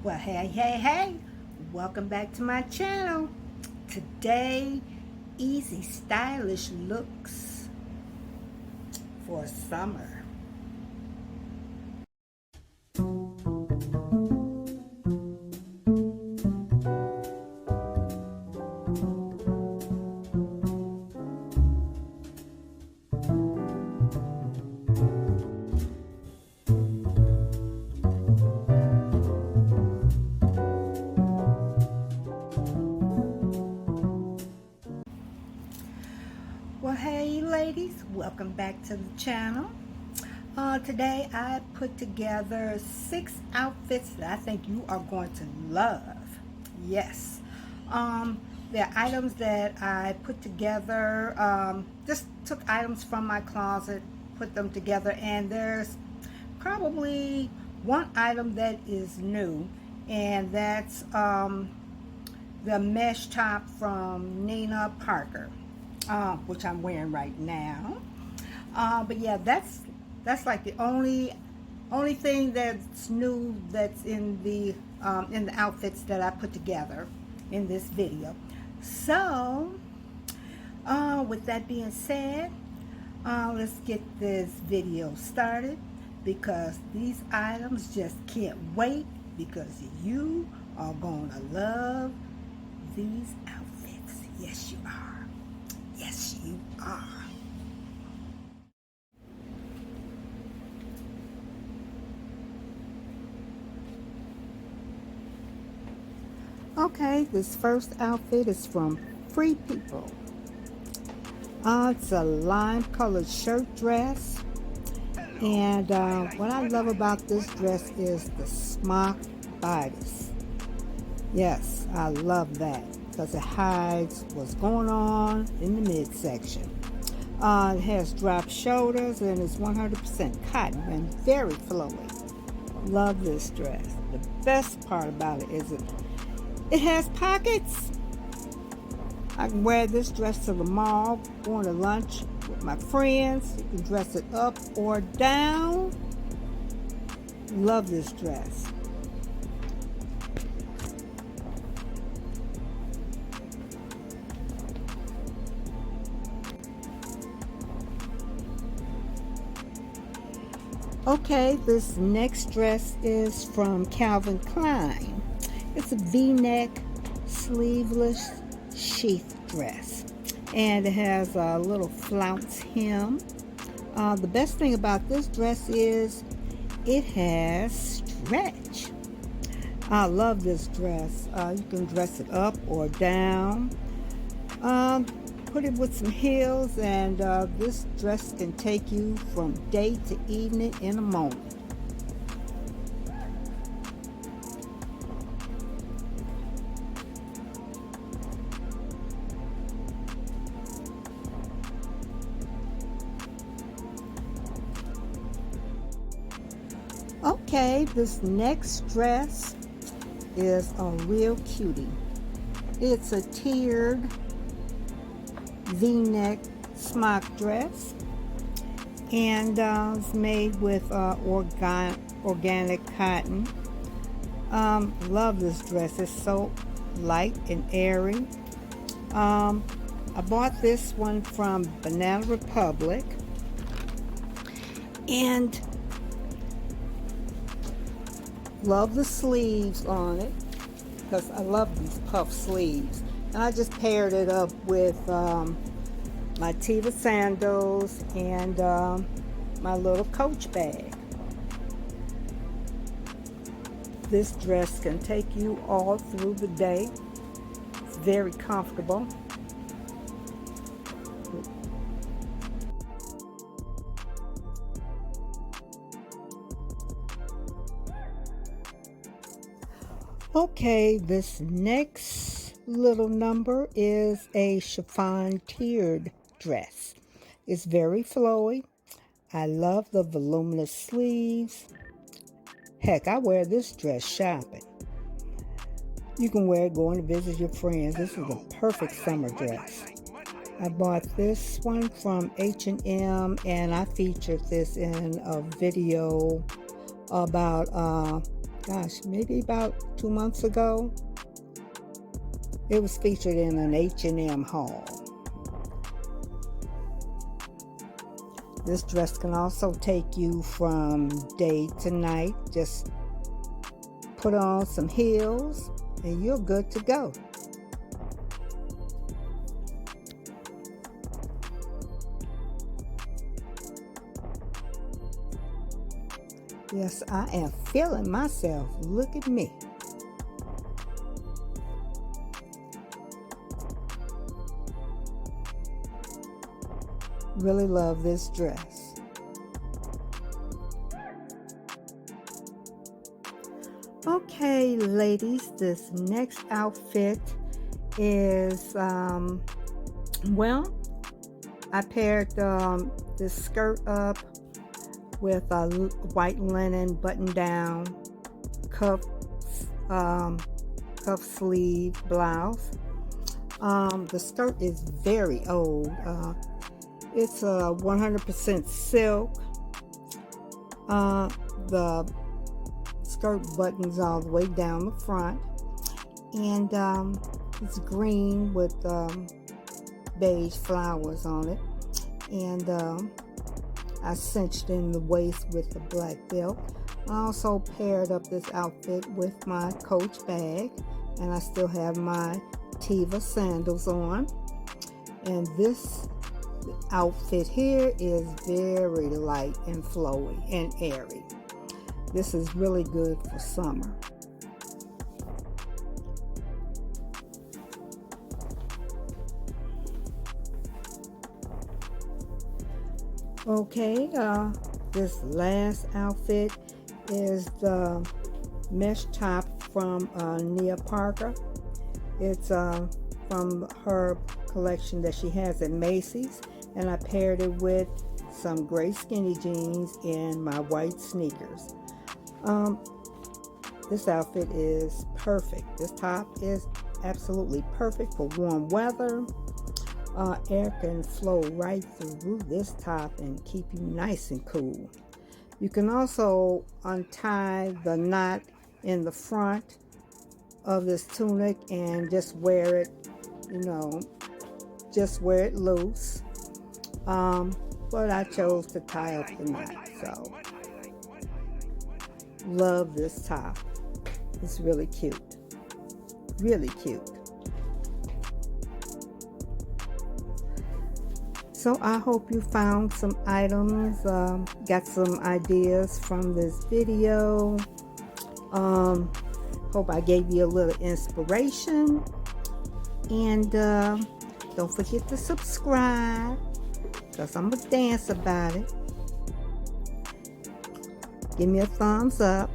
Well, hey, welcome back to my channel. Today, easy stylish looks for summer. Well, hey ladies, welcome back to the channel. Today I put together 6 outfits that I think you are going to love. Yes. They're items that I put together, just took items from my closet, put them together, and there's probably one item that is new, and that's the mesh top from Nina Parker, which I'm wearing right now. But yeah, that's like the only thing that's new that's in the outfits that I put together in this video. So with that being said, let's get this video started, because these items just can't wait, because you are gonna love these outfits. Yes, you are. Yes, you are. Okay, this first outfit is from Free People. It's a lime colored shirt dress. And what I love about this dress is the smock bodice. Yes, I love that, because it hides what's going on in the midsection. It has drop shoulders and it's 100% cotton and very flowy. Love this dress. The best part about it is it has pockets. I can wear this dress to the mall, going to lunch with my friends. You can dress it up or down. Love this dress. Okay, this next dress is from Calvin Klein. It's a V-neck sleeveless sheath dress, and it has a little flounce hem. The best thing about this dress is it has stretch. I love this dress. You can dress it up or down. Put it with some heels, and this dress can take you from day to evening in a moment. Okay, this next dress is a real cutie. It's a tiered V-neck smock dress, and it's made with organic cotton. Love this dress. It's so light and airy. I bought this one from Banana Republic, and love the sleeves on it, because I love these puff sleeves. And I just paired it up with my Teva sandals and my little Coach bag. This dress can take you all through the day. It's very comfortable. Okay, this next little number is a chiffon tiered dress. It's very flowy. I love the voluminous sleeves. Heck, I wear this dress shopping. You can wear it going to visit your friends. This is a perfect summer dress. I bought this one from H&M, and I featured this in a video about gosh, maybe about 2 months ago. It was featured in an H&M haul. This dress can also take you from day to night. Just put on some heels and you're good to go. Yes, I am feeling myself. Look at me. Really love this dress. Okay, ladies, this next outfit is, well, I paired this skirt up with a white linen button-down cuff sleeve blouse. The skirt is very old. It's 100% silk. The skirt buttons all the way down the front, and it's green with beige flowers on it, and I cinched in the waist with the black belt. I also paired up this outfit with my Coach bag, and I still have my Teva sandals on. And this outfit here is very light and flowy and airy. This is really good for summer. Okay, this last outfit is the mesh top from Nia Parker. It's from her collection that she has at Macy's, and I paired it with some gray skinny jeans and my white sneakers. This outfit is perfect. This top is absolutely perfect for warm weather. Air can flow right through this top and keep you nice and cool. You can also untie the knot in the front of this tunic and just wear it, just wear it loose. But I chose to tie up the knot, so love this top. It's really cute. Really cute. So I hope you found some items, got some ideas from this video. Hope I gave you a little inspiration. And don't forget to subscribe, because I'm going to dance about it. Give me a thumbs up.